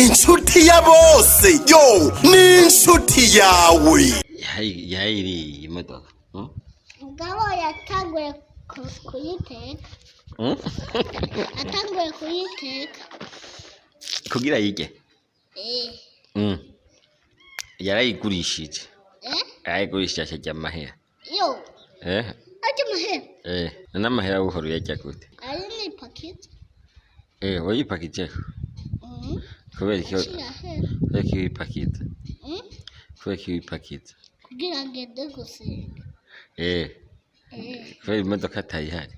inshuti ya bose yo ni inshuti yawe yayiri imodoka mugabo yatanguye kuyiteka atanguye kuyiteka kugira yige yarayigurishije yarayigurishije ajya amahera yo ajya amahera n'amahera buhoro yajya gute ari ni pakiti wayipakijeho kubera iki wipakita kubera iki wipakita kugira ngo ende gusenga kubera imodoka atayihari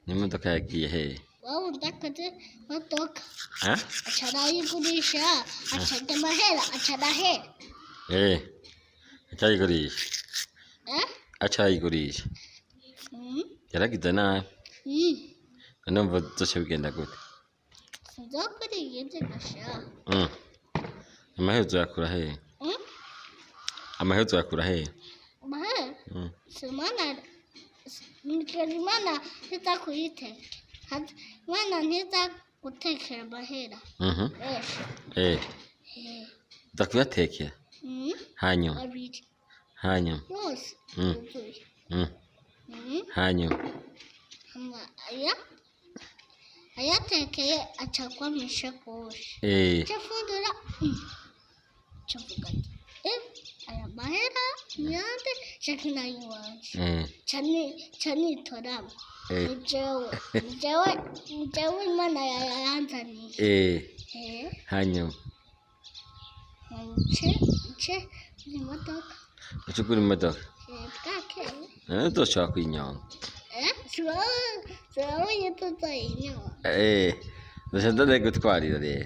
n'imodoka yagiye hehe wowe ndakaze modoka acarayigurisha acajya amahera acarahera acayigurisha acayigurisha yaragize nabi numva zose bigenda gute sinzakora igende gashaka amaherezo yakura hehe amaherezo yakura hehe amahera simana Imana ntiza kuyiteka Imana ntiza gutekera amahera ndakuyatekera hanyuma abiri hanyuma yose yuzuye hanyuma ayatekeye acagwa mu ishakoshi cyafundura cavuga ati aya mahera nyande shaka nayo wanje canitoramo nijewe Imana yayanzaniye hanyuma nce imodoka ucugura imodoka bwakeye ntuzoshobora kuyinyonga siwabonye tuzoyinyonga ndashaka ndayigutwarira rero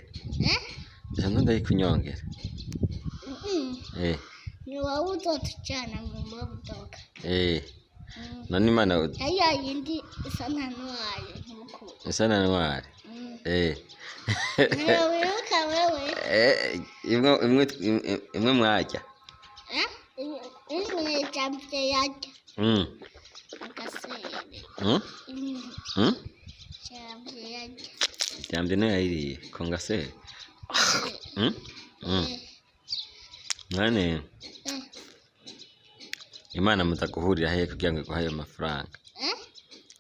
ndashaka ndayikunyongera ni wowe uzotujyana mu modoka none Imana ya yindi isa na ntwari nk'uko isa na ntwari wibuka wewe imwe mwajya imwe jambe yajya agasere jambe yajya jambe nayo yayiriye kongasere mwane Imana mutaguhurira hehe kugira ngo iguhaye amafaranga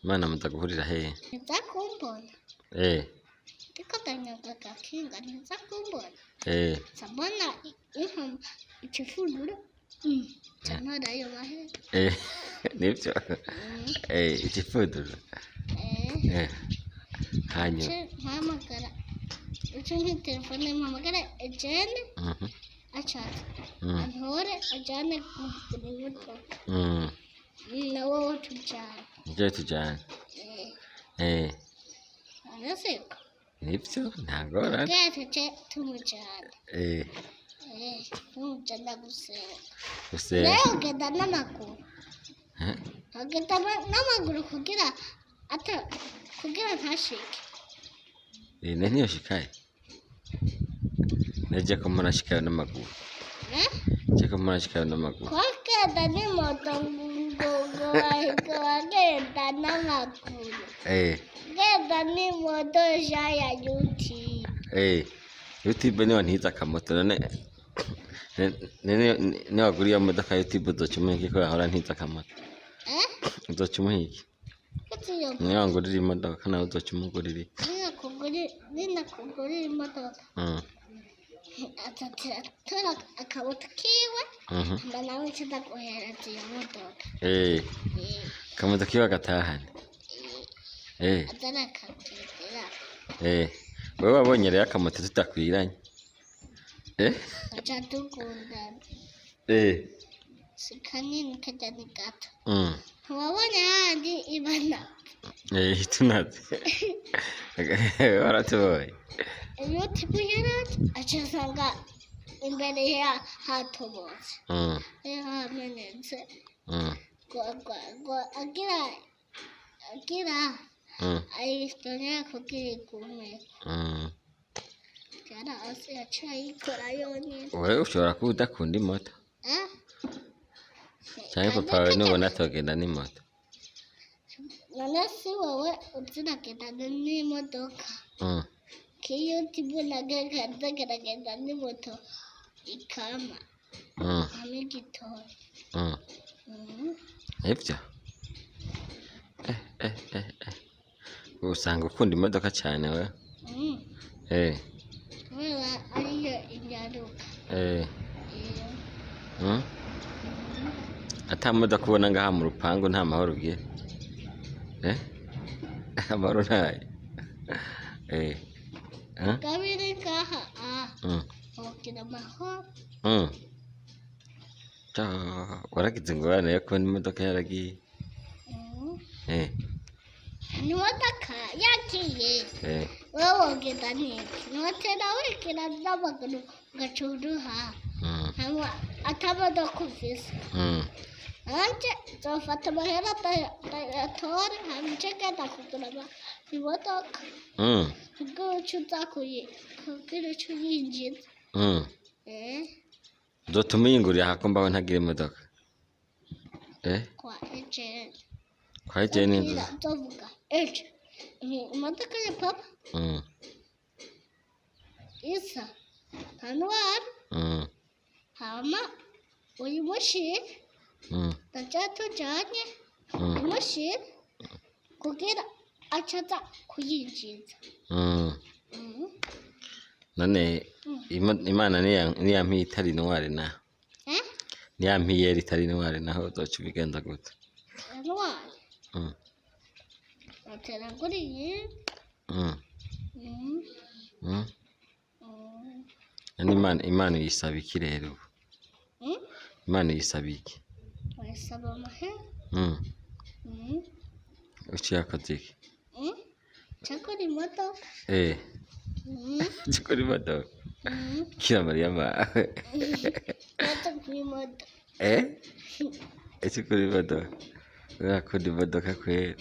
Imana mutaguhurira hehe ntizakumbona ndiko ndanyaga gakinga ntizakumbona sabona ikifundura canarayo mahera nibyo ikifundura hanyuma mpamagara uco nk'itelefone mpamagara ejene achaza antore ajane kugura imodoka nawe tujyana nibyo tujyana araseka nibyo ntagorane twese tumujyana tumujyana gusenga nawe ugenda n'amaguru ugenda n'amaguru kugira ntashike ntiyoshikaye najya ko murashikayo n'amaguru najya ko murashikayo n'amaguru kwagenda n'imoto ngo bagenda n'amaguru genda n'imoto ya YouTube niyo ntiza akamoto none waguriye modoka YouTube uzocumuha iki ko yahora ntiza akamoto uzocumuha iki niyo wangurira imodoka nawe uzocumugurira iki ninakugurira imodoka atatora akabuto kiwe mba nawe nshaka guhereza iyo modoka akamoto kiwe agatahane atarakatira wowe wabonye rero akamoto tutakwiranye aca dukundana si kanini kajya ni gato ntiwabonye handi ibana tunazi waratubonye iyo tiguhereza aca asanga imbere hatobotse hamenetse agira ayitongera kugira igume cyara hasi yaciye ayikora yonyine wowe ushobora kuba udakunda imoto cyangwa papa wawe nubona atogenda n'imoto none si wowe uziragendana n'imodoka kiyutibu nagaragara ni moto ikama hamwe igitoya ivyo usanga ukunda imodoka cyane we kubera ariyo inyaruka ata modoka ubona ngaha mu rupangu nta mahoro ugira amahoro ntayo kabiri ngaha wogira amahoro waragize ingorane yo kubona imodoka yaragiye ni imodoka yagiye wowe wogenda niki notera wikira n'amaguru ugacuruha hanyuma atamodoka ufise nanje nzofata amahera atore hanyuma nce ngenda kugura imodoka kugira uco uyinjiza uzotuma uyingurira hako mbaho ntagira imodoka kwa ejenti kwa ejenti nzovuga eje imodoka ya papa isa tanwari hama uyimushire ndaja tujanye imushire kugira acaza kuyinjiza none imana niyampiye itari ntwari naho niyampiye itari ntwari naho uzoca ubigenza gute ntwari batera kuri iyi imana uyisaba iki rero imana uyisaba iki wayisaba amahera uciye yakoze iki cakora imodoka cakora imodoka kira mariya mawe cakora imodoka cakora imodoka urakunda imodoka kweri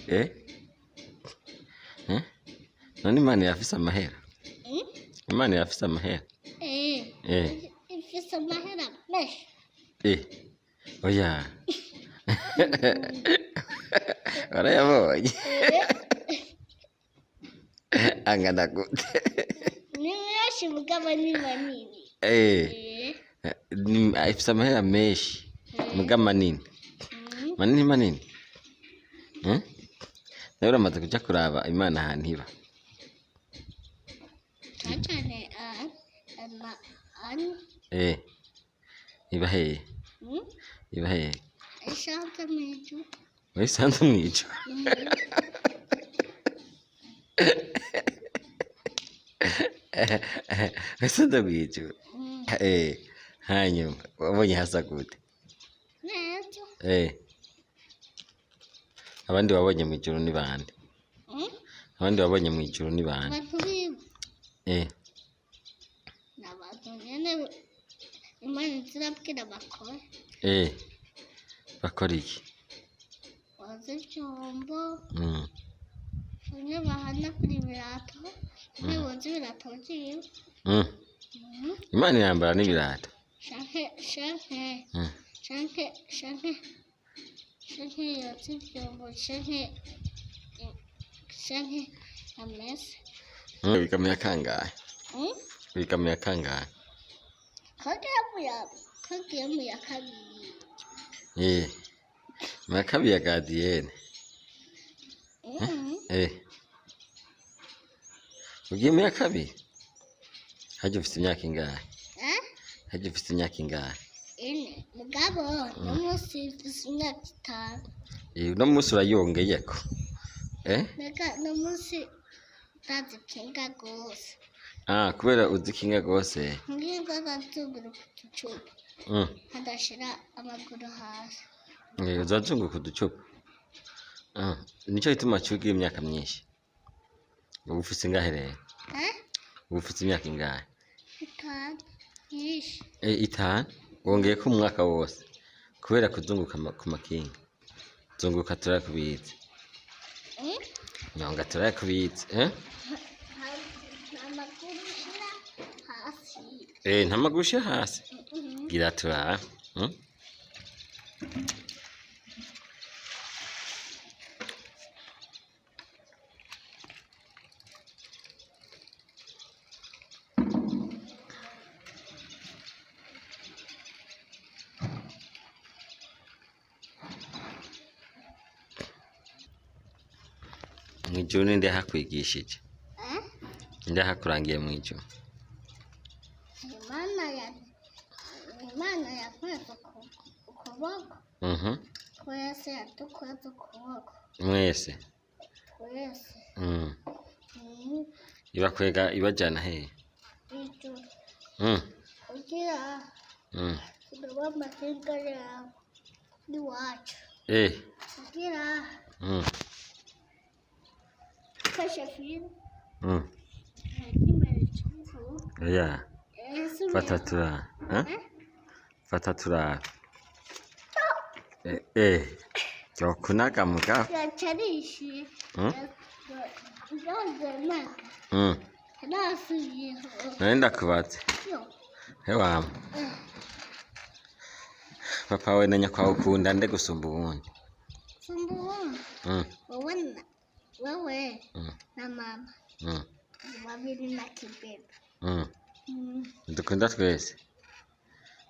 none imana yafise amahera imana yafise amahera ifise amahera menshi oya warayabonye angana gute ni menshi mugabo ni manini ifise amahera menshi mugabo manini manini nawe uramaze kuja kuraba imana ahantu iba cyane iba heye iba heye isanze mw'ijuru wayisanze mw'ijuru wayisanze mw'ijuru hanyuma wabonye hasa gute neza abandi wabonye mw'ijuru ni bande abandi wabonye mw'ijuru ni bande abantu biwe n'abantu nyene imana zirabwira bakora bakora iki boza ivyombo bamwe bahanagura ibirato bamwe boza ibirato vyiwe imana irambara n'ibirato shanke yoza ivyombo shanke amese wikamira kangahe wikamira kangahe kagiye mu ya kabiri mu ya kabiri ya gadiyene ugiye mu ya kabiri harya ufite imyaka ingahe harya ufite imyaka ingahe ine mugabo no munsi mfise imyaka 5 uno munsi urayongeyeko Nega no munsi ndazi kinga gose kubera uzi kinga gose ngiye ndazungura kuducupa hadashira amaguru hasi uzazunguka uducupa nicyo gituma cyugiye imyaka myinshi ubu ufite ingahe rero ubu ufite imyaka ingahe 5 wongeye ko umwaka wose kubera kuzunguka ku makinga zunguka turakubitse nyonga turakubitse nta maguru ushira hasi gira turara Mwijuru ninde hakwigishije? Ninde hakurangiye mwijuru? Imana yakweza ukuboko. Twese yadukweza ukuboko. Mwese? Twese. Ibakwega ibajana hehe? Ijuru. Kugira tudoba amahinga yawe n'iwacu. Kugira fasha fili. Oya. Fatatura. Fatatura. Jokunaga muga. Yacharishi. Naenda kubatse. Hewa. Papa we na nyakwa ukunda nde gusumba ubundi? Sumba ubundi? Wewe na mama. Babiri na kibebe. Dukunda twese.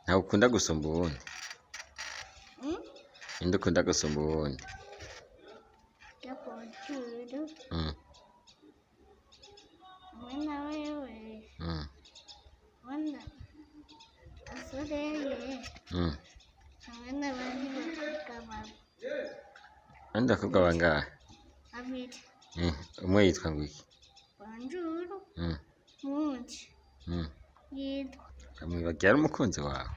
Nta ukunda gusumba ubundi? Inde ukunda gusumba ubundi? Yaponjuru. Mwana wewe. Mwana asoreye. Mwana bandi bakugaba. Anda kugaba ngahe? Abiri. Umwe yitwa ngwiki? Ponjuru. Mundi. Yitwa. Kamwibagira umukunzi wawe?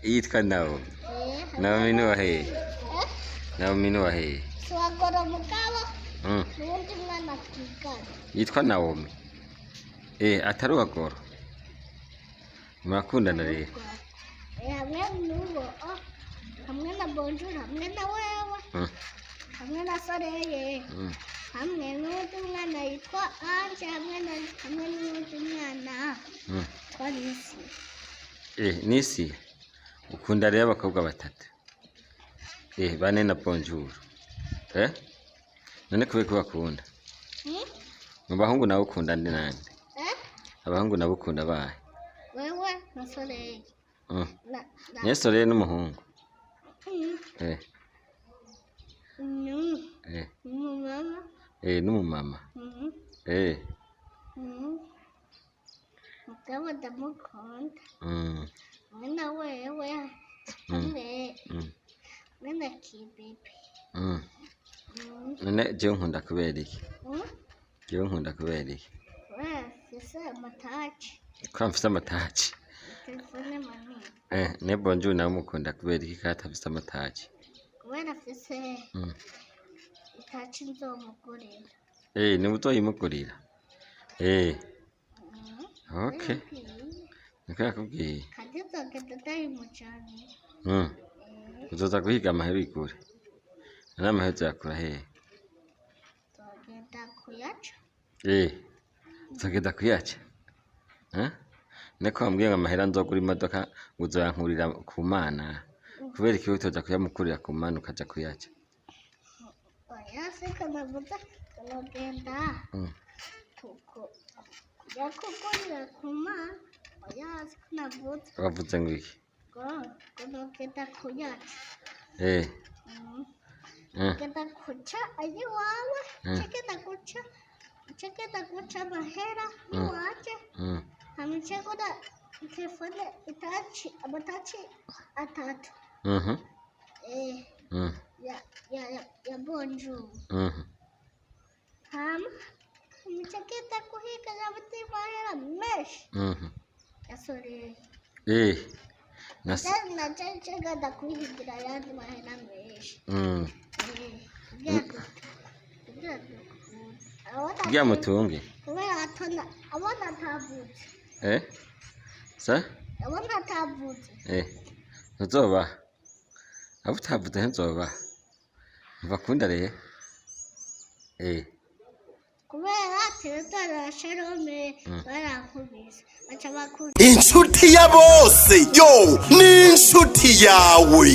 Yitwa Naomi. Naomi ni wahe? Naomi ni wahe? Swagora mugabo. Nundi mwana twigana. Yitwa Naomi. Atari wagoro. Murakundana rero? Hamwe n'uwo. Hamwe na Bonjour, hamwe na wewe. Hamwe na Soreye. Hamwe n'undi mwana yitwa Anje, hamwe n'undi mwana twa Nisi. Nisi ukunda rero abakobwa batatu? Bane na Bonjour. None kubeko bakunda? Mu bahungu nawe ukunda ndi nande? Abahungu nabo ukunda bahe? Wewe na Soreye. Soreye n'umuhungu? Umumama. N'umumama. Mugabo ndamukunda. Mwana wewe. Mwana kibebe. None jewe nkunda kubera iki? Jewe nkunda kubera iki? Mfise amataci. Kwa mfise amataci? Telefone manini. Ne Bonjour nawe mukunda kubera iki kandi afise amataci? Kubera afise itaci nzomugurira. Ni uzoyimugurira? Okay. Niko yakubwiye? Kadizogenda ndayimucanira. Uzoza guhiga amahera igure? None amahera uzayakura hehe? Tugenda kuyaca. Uzogenda kuyaca? Niko wambwiye ngo amahera nzogura imodoka uzoyankurira ku Mana. Kubera iki utoza kuyamukurira ku Mana ukaja kuyaca? Oya siko navuze tugenda. Yakugurira ku Mana. Oya siko navuze. Wavuze ngo iki? Tugenda kuyaca. Tugenda kuca ayiwawe. Tugenda kuca amahera iwaje. Hamchekura telefone amataci atatu. Ya Bonjour. Hamcheketa kuhiga yabati mahera mesh. Ya Soreye. Na chega da kuhigira yandi mahera mesh. Gya mutunge. Kubera atona abona tabutse. Sa? Abona tabutse. Ntuzoba. Abo utavuze ntuzoba. Bakunda rero. Kubera teretara Sharome barankubise. Baca bakunda. Inshuti ya bose yo ni inshuti yawe.